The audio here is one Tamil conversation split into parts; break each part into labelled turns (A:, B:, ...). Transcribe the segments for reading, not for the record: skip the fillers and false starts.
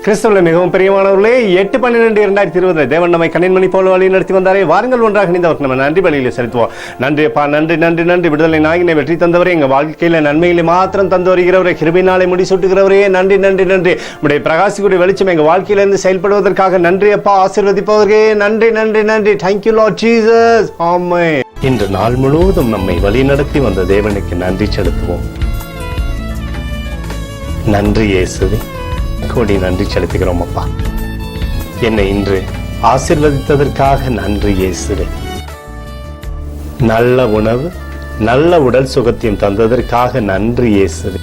A: கிறிஸ்துவில் மிகவும் பிரியமானவர்களே, 8/12/2020 தேவன் நம்மை கண்ணின்மணி போல வழி நடத்தி வந்தாரே. வாருங்கள் ஒன்றாக இணைந்தவருக்கு நம்ம நன்றி பலியிலே செலுத்துவோம். நன்றி அப்பா, நன்றி நன்றி நன்றி. விடுதலை நாயகனை வெற்றி தந்தவரே, எங்கள் வாழ்க்கையில நன்மையிலே மாத்திரம் தந்து வருகிறவரே, கிருபையினாலே முடிசூட்டுகிறவரே, நன்றி நன்றி நன்றி. உடைய பிரகாசிக்கூடிய வெளிச்சம் எங்கள் வாழ்க்கையிலிருந்து செயல்படுவதற்காக நன்றி அப்பா. ஆசீர்வதிப்பவர்களே, நன்றி நன்றி நன்றி. Thank you Lord Jesus. ஆமென். இன்று நாள் முழுவதும் நம்மை வழி நடத்தி வந்த தேவனுக்கு நன்றி செலுத்துவோம். நன்றி இயேசுவே, கோடி நன்றி செலுத்துகிறோம் அப்பா. என்னை இன்று ஆசீர்வதித்ததற்காக நன்றி இயேசுவே. நல்ல உணவு, நல்ல உடல் சுகத்தையும் தந்ததற்காக நன்றி இயேசுவே.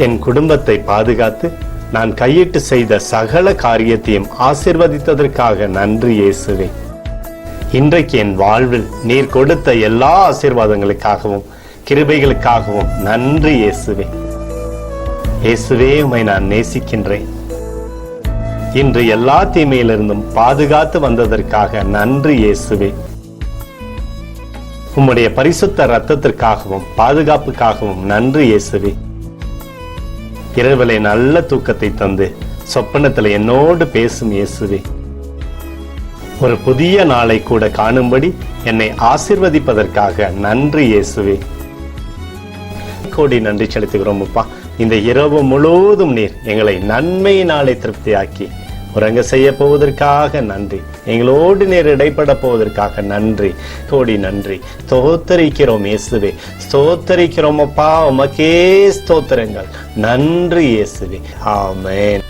A: என் குடும்பத்தை பாதுகாத்து நான் கையிட்டு செய்த சகல காரியத்தையும் ஆசீர்வதித்ததற்காக நன்றி இயேசுவே. இன்றைக்கு என் வாழ்வில் நீர் கொடுத்த எல்லா ஆசீர்வாதங்களுக்காகவும் கிருபைகளுக்காகவும் நன்றி இயேசுவே. இயேசுவே, உம்மை நான் நேசிக்கின்றேன். இன்று எல்லா தீமையிலிருந்தும் பாதுகாத்து வந்ததற்காக நன்றி இயேசுவே. உம்முடைய பரிசுத்த இரத்தத்திற்காகவும் பாதுகாப்புக்காகவும் நன்றி இயேசுவே. இரவிலே நல்ல தூக்கத்தை தந்து சொப்பனத்தில் என்னோடு பேசும் இயேசுவே. ஒரு புதிய நாளை கூட காணும்படி என்னை ஆசீர்வதிப்பதற்காக நன்றி இயேசுவே. கோடி நன்றி செலுத்துகிறோம் அப்பா. இந்த இரவு முழுவதும் நீர் எங்களை நன்மையினாலே திருப்தியாக்கி உறங்க செய்ய போவதற்காக நன்றி. எங்களோடு நீர் இடைப்பட போவதற்காக நன்றி. கோடி நன்றி. ஸ்தோத்தரிக்கிறோம் இயேசுவே, ஸ்தோத்தரிக்கிறோம் அப்பா. உமக்கே ஸ்தோத்திரங்கள். நன்றி இயேசுவே. ஆமென்.